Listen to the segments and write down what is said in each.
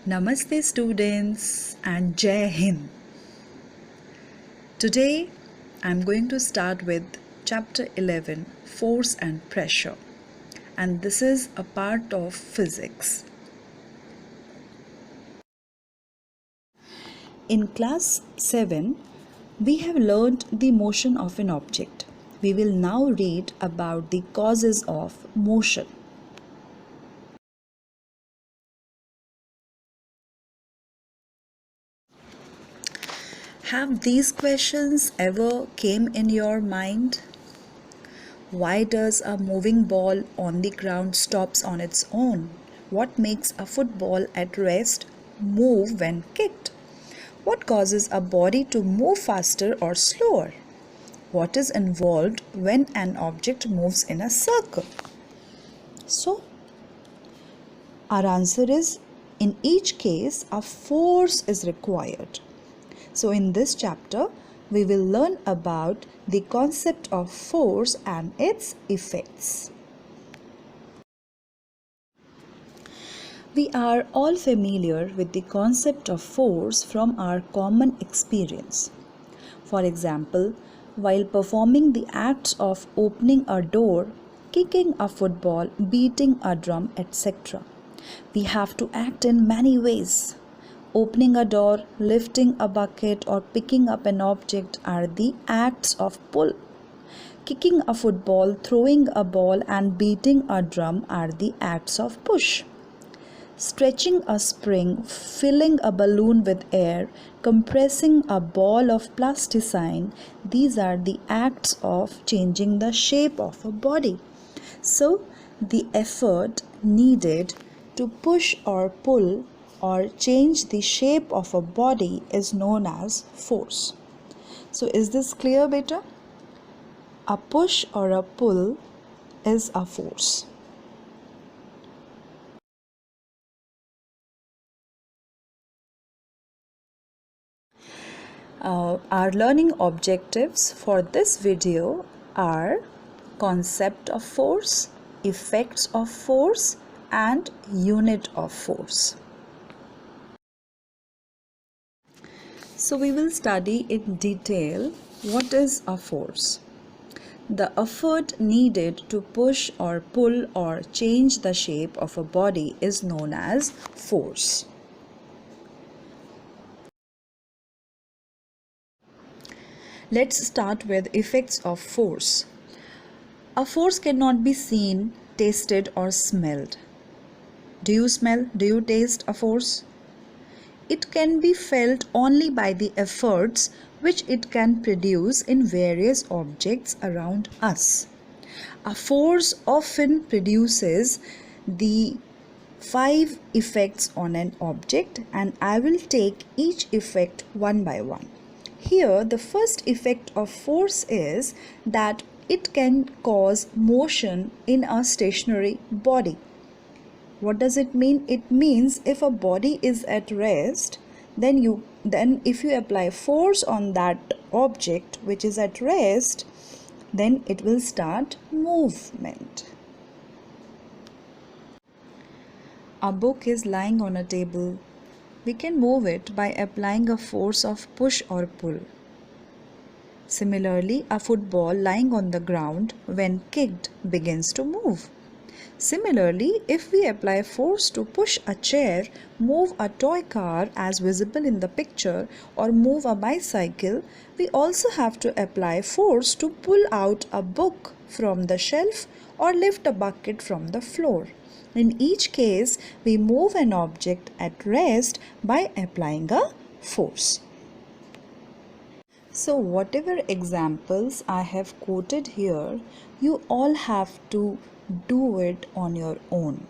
Namaste students and Jai Hind. Today I'm going to start with chapter 11, Force and Pressure, and this is a part of physics. In class 7 we have learned the motion of an object. We will now read about the causes of motion. Have these questions ever came in your mind? Why does a moving ball on the ground stops on its own? What makes a football at rest move when kicked? What causes a body to move faster or slower? What is involved when an object moves in a circle? So, our answer is, in each case a force is required. So in this chapter, we will learn about the concept of force and its effects. We are all familiar with the concept of force from our common experience. For example, while performing the acts of opening a door, kicking a football, beating a drum, etc., we have to act in many ways. Opening a door, lifting a bucket, or picking up an object are the acts of pull. Kicking a football, throwing a ball, and beating a drum are the acts of push. Stretching a spring, filling a balloon with air, compressing a ball of plasticine, these are the acts of changing the shape of a body. So, the effort needed to push or pull or change the shape of a body is known as force. So is this clear, beta? A push or a pull is a force. Our learning objectives for this video are concept of force, effects of force, and unit of force. So we will study in detail what is a force. The effort needed to push or pull or change the shape of a body is known as force. Let's start with effects of force. A force cannot be seen, tasted, or smelled. Do you smell? Do you taste a force? It can be felt only by the efforts which it can produce in various objects around us. A force often produces the 5 effects on an object, and I will take each effect one by one. Here, the first effect of force is that it can cause motion in a stationary body. What does it mean? It means if a body is at rest, then if you apply force on that object which is at rest, then it will start movement. A book is lying on a table. We can move it by applying a force of push or pull. Similarly, a football lying on the ground when kicked begins to move. Similarly, if we apply force to push a chair, move a toy car as visible in the picture, or move a bicycle, we also have to apply force to pull out a book from the shelf or lift a bucket from the floor. In each case, we move an object at rest by applying a force. So whatever examples I have quoted here, you all have to do it on your own.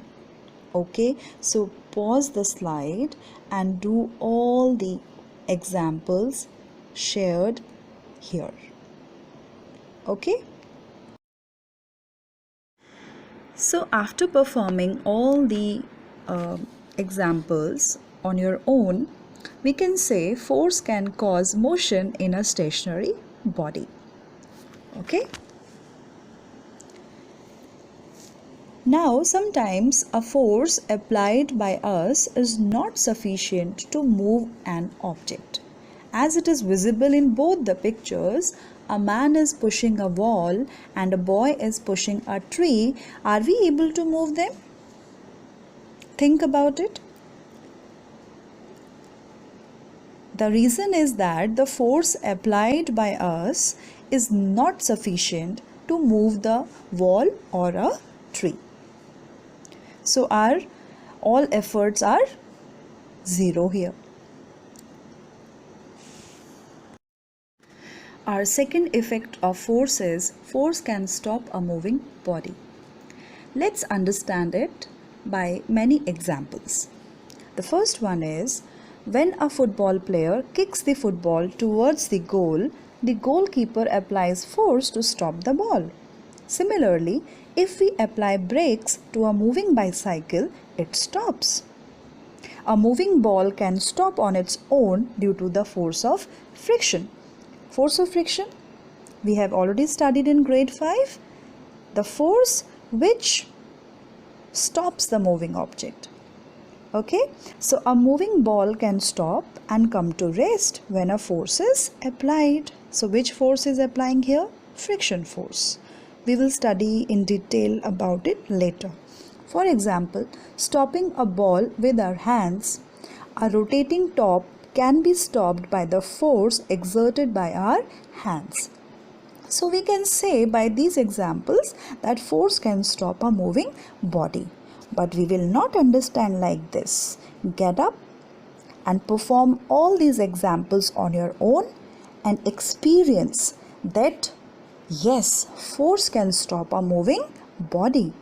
Okay, so pause the slide and do all the examples shared here. Okay. So after performing all the examples on your own, we can say force can cause motion in a stationary body. Okay. Now, sometimes a force applied by us is not sufficient to move an object. As it is visible in both the pictures, a man is pushing a wall and a boy is pushing a tree. Are we able to move them? Think about it. The reason is that the force applied by us is not sufficient to move the wall or a tree. So our all efforts are zero here. Our second effect of force is force can stop a moving body. Let's understand it by many examples. The first one is when a football player kicks the football towards the goalkeeper applies force to stop the ball. Similarly, if we apply brakes to a moving bicycle, it stops. A moving ball can stop on its own due to the force of friction. Force of friction, we have already studied in grade 5. The force which stops the moving object. Okay, so a moving ball can stop and come to rest when a force is applied. So which force is applying here? Friction force. We will study in detail about it later. For example, stopping a ball with our hands, a rotating top can be stopped by the force exerted by our hands. So we can say by these examples that force can stop a moving body. But we will not understand like this. Get up and perform all these examples on your own and experience that yes, force can stop a moving body.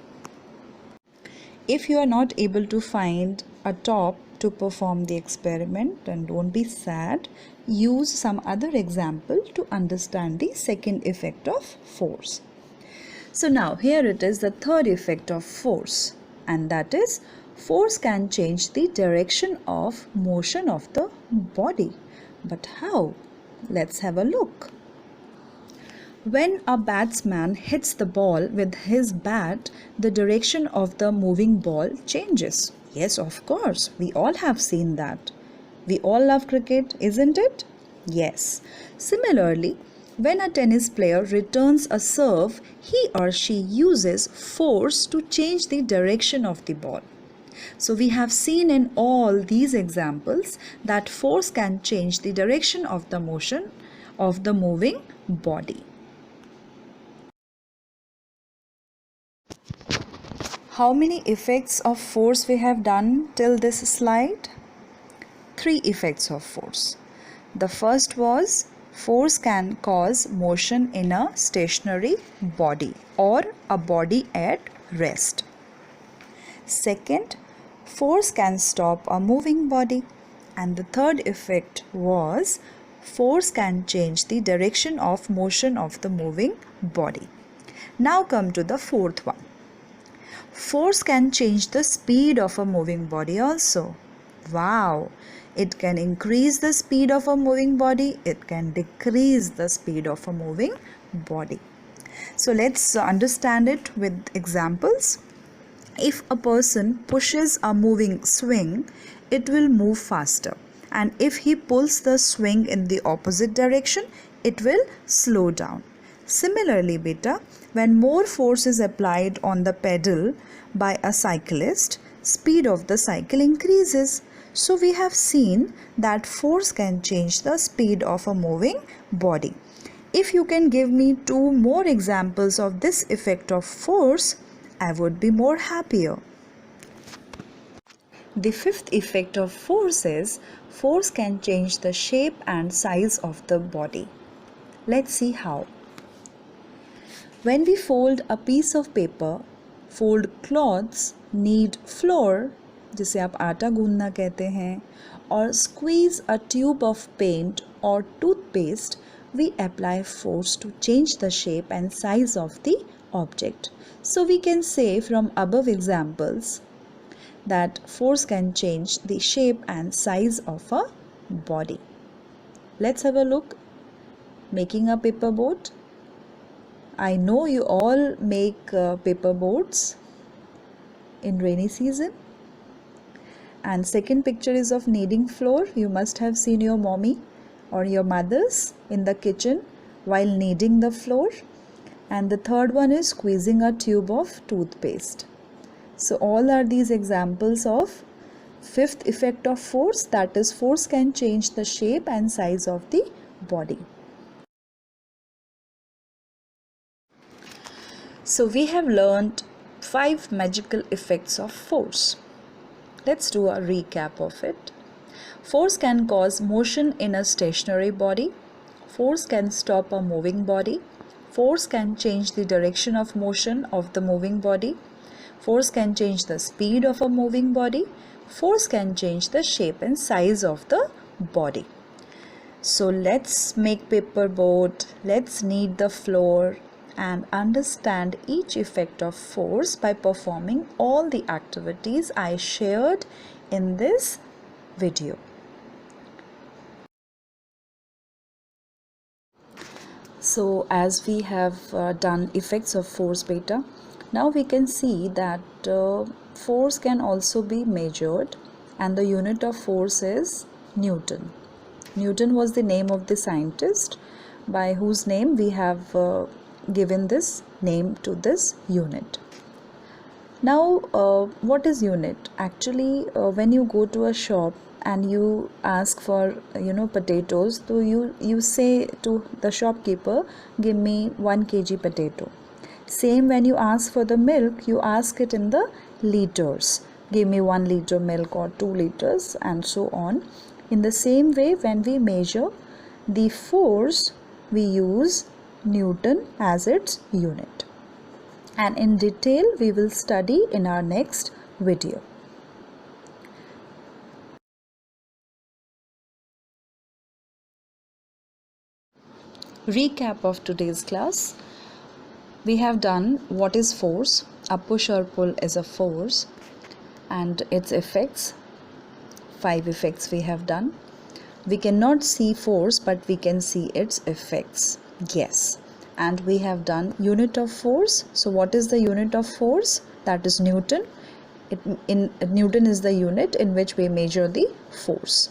If you are not able to find a top to perform the experiment, then don't be sad. Use some other example to understand the second effect of force. So now here it is, the third effect of force, and that is force can change the direction of motion of the body. But how? Let's have a look. When a batsman hits the ball with his bat, the direction of the moving ball changes. Yes, of course, we all have seen that. We all love cricket, isn't it? Yes. Similarly, when a tennis player returns a serve, he or she uses force to change the direction of the ball. So we have seen in all these examples that force can change the direction of the motion of the moving body. How many effects of force we have done till this slide? 3 effects of force. The first was force can cause motion in a stationary body or a body at rest. Second, force can stop a moving body. And the third effect was force can change the direction of motion of the moving body. Now come to the fourth one. Force can change the speed of a moving body also. Wow! It can increase the speed of a moving body. It can decrease the speed of a moving body. So let's understand it with examples. If a person pushes a moving swing, it will move faster. And if he pulls the swing in the opposite direction, it will slow down. Similarly, beta, when more force is applied on the pedal by a cyclist, speed of the cycle increases. So we have seen that force can change the speed of a moving body. If you can give me 2 more examples of this effect of force, I would be more happier. The fifth effect of force is force can change the shape and size of the body. Let's see how. When we fold a piece of paper, fold cloths, knead flour, जिसे आप आटा गूंदना कहते हैं, और squeeze a tube of paint or toothpaste, we apply force to change the shape and size of the object. So we can say from above examples that force can change the shape and size of a body. Let's have a look. Making a paper boat. I know you all make paper boats. in rainy season. And second picture is of kneading floor. You must have seen your mommy or your mothers in the kitchen while kneading the floor. And the third one is squeezing a tube of toothpaste. So all are these examples of fifth effect of force, that is, force can change the shape and size of the body. So we have learned 5 magical effects of force. Let's do a recap of it. Force can cause motion in a stationary body. Force can stop a moving body. Force can change the direction of motion of the moving body. Force can change the speed of a moving body. Force can change the shape and size of the body. So let's make paper boat, let's knead the floor and understand each effect of force by performing all the activities I shared in this video. So as we have done effects of force beta, now we can see that force can also be measured, and the unit of force is Newton. Newton was the name of the scientist by whose name we have given this name to this unit. Now what is unit? Actually when you go to a shop and you ask for potatoes, so you say to the shopkeeper, give me 1 kg potato. Same when you ask for the milk, you ask it in the liters, give me 1 liter milk or 2 liters and so on. In the same way, when we measure the force, we use Newton as its unit. And in detail, we will study in our next video. Recap of today's class. We have done what is force. A push or pull is a force, and its effects. 5 effects we have done. We cannot see force, but we can see its effects. Yes. And we have done unit of force. So what is the unit of force? That is Newton. Newton is the unit in which we measure the force.